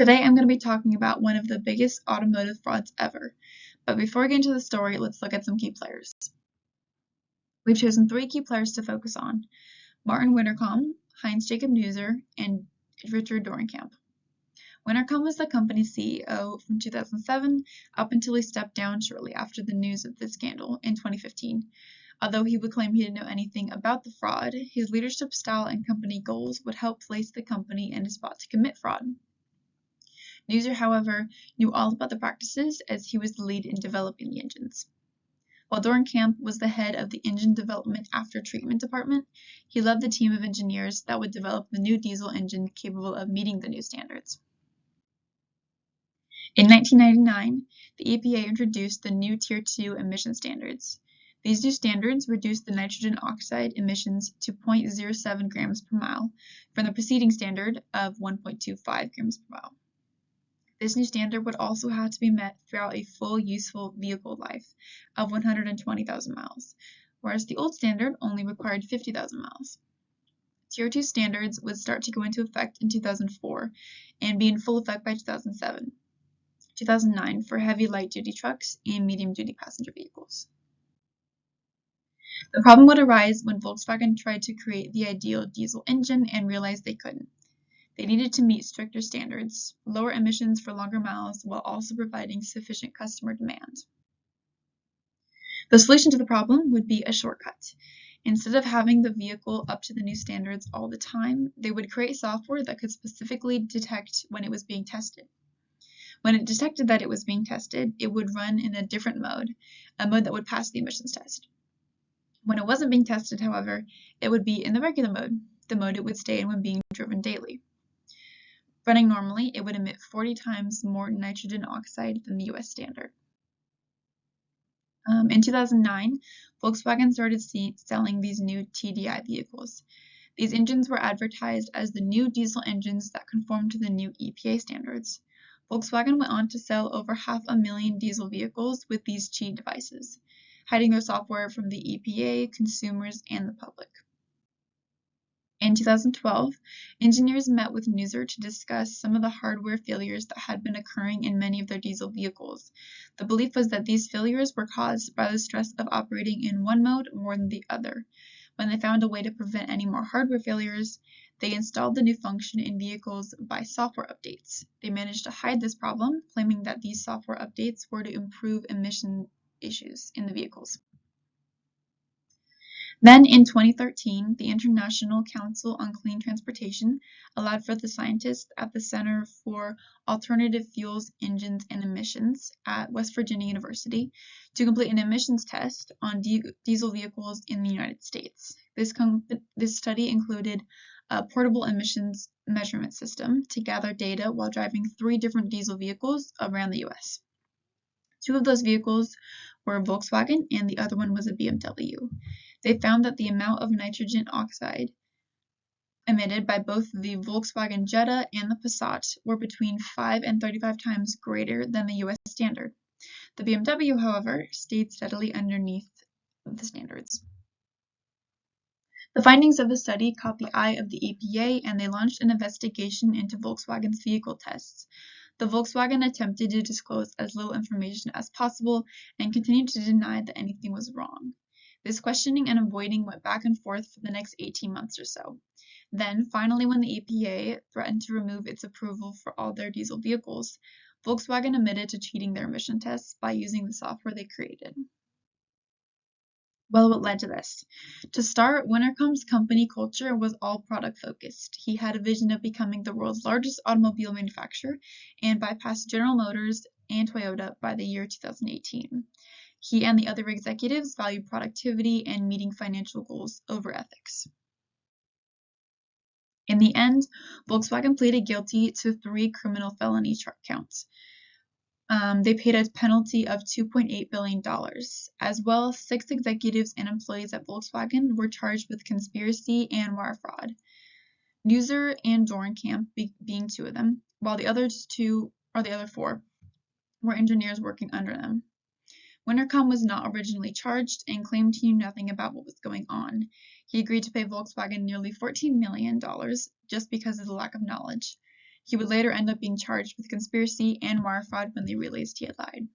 Today I'm going to be talking about one of the biggest automotive frauds ever. But before we get into the story, let's look at some key players. We've chosen 3 key players to focus on: Martin Winterkamp, Heinz Jacob Neuser, and Richard Dorenkamp. Winterkamp was the company's CEO from 2007 up until he stepped down shortly after the news of the scandal in 2015. Although he would claim he didn't know anything about the fraud, his leadership style and company goals would help place the company in a spot to commit fraud. Neuser, however, knew all about the practices as he was the lead in developing the engines. While Dorenkamp was the head of the Engine Development After Treatment Department, he led the team of engineers that would develop the new diesel engine capable of meeting the new standards. In 1999, the EPA introduced the new Tier 2 emission standards. These new standards reduced the nitrogen oxide emissions to 0.07 grams per mile from the preceding standard of 1.25 grams per mile. This new standard would also have to be met throughout a full useful vehicle life of 120,000 miles, whereas the old standard only required 50,000 miles. Tier 2 standards would start to go into effect in 2004 and be in full effect by 2007, 2009 for heavy light-duty trucks and medium-duty passenger vehicles. The problem would arise when Volkswagen tried to create the ideal diesel engine and realized they couldn't. They needed to meet stricter standards, lower emissions for longer miles, while also providing sufficient customer demand. The solution to the problem would be a shortcut. Instead of having the vehicle up to the new standards all the time, they would create software that could specifically detect when it was being tested. When it detected that it was being tested, it would run in a different mode, a mode that would pass the emissions test. When it wasn't being tested, however, it would be in the regular mode, the mode it would stay in when being driven daily. Running normally, it would emit 40 times more nitrogen oxide than the US standard. In 2009, Volkswagen started selling these new TDI vehicles. These engines were advertised as the new diesel engines that conform to the new EPA standards. Volkswagen went on to sell over 500,000 diesel vehicles with these cheat devices, hiding their software from the EPA, consumers, and the public. In 2012, engineers met with Neuser to discuss some of the hardware failures that had been occurring in many of their diesel vehicles. The belief was that these failures were caused by the stress of operating in one mode more than the other. When they found a way to prevent any more hardware failures, they installed the new function in vehicles by software updates. They managed to hide this problem, claiming that these software updates were to improve emission issues in the vehicles. Then, in 2013, the International Council on Clean Transportation allowed for the scientists at the Center for Alternative Fuels, Engines, and Emissions at West Virginia University to complete an emissions test on diesel vehicles in the United States. This study included a portable emissions measurement system to gather data while driving 3 different diesel vehicles around the US. 2 of those vehicles were Volkswagen and the other one was a BMW. They found that the amount of nitrogen oxide emitted by both the Volkswagen Jetta and the Passat were between 5 and 35 times greater than the US standard. The BMW, however, stayed steadily underneath the standards. The findings of the study caught the eye of the EPA, and they launched an investigation into Volkswagen's vehicle tests. The Volkswagen attempted to disclose as little information as possible and continued to deny that anything was wrong. This questioning and avoiding went back and forth for the next 18 months or so. Then, finally, when the EPA threatened to remove its approval for all their diesel vehicles, Volkswagen admitted to cheating their emission tests by using the software they created. Well, what led to this? To start, Winterkamp's company culture was all product-focused. He had a vision of becoming the world's largest automobile manufacturer and bypassed General Motors and Toyota by the year 2018. He and the other executives valued productivity and meeting financial goals over ethics. In the end, Volkswagen pleaded guilty to 3 criminal felony counts. They paid a penalty of $2.8 billion. As well, 6 executives and employees at Volkswagen were charged with conspiracy and wire fraud. Neuser and Dorenkamp being 2 of them, while the other 4 were engineers working under them. Winterkamp was not originally charged and claimed he knew nothing about what was going on. He agreed to pay Volkswagen nearly $14 million just because of the lack of knowledge. He would later end up being charged with conspiracy and wire fraud when they realized he had lied.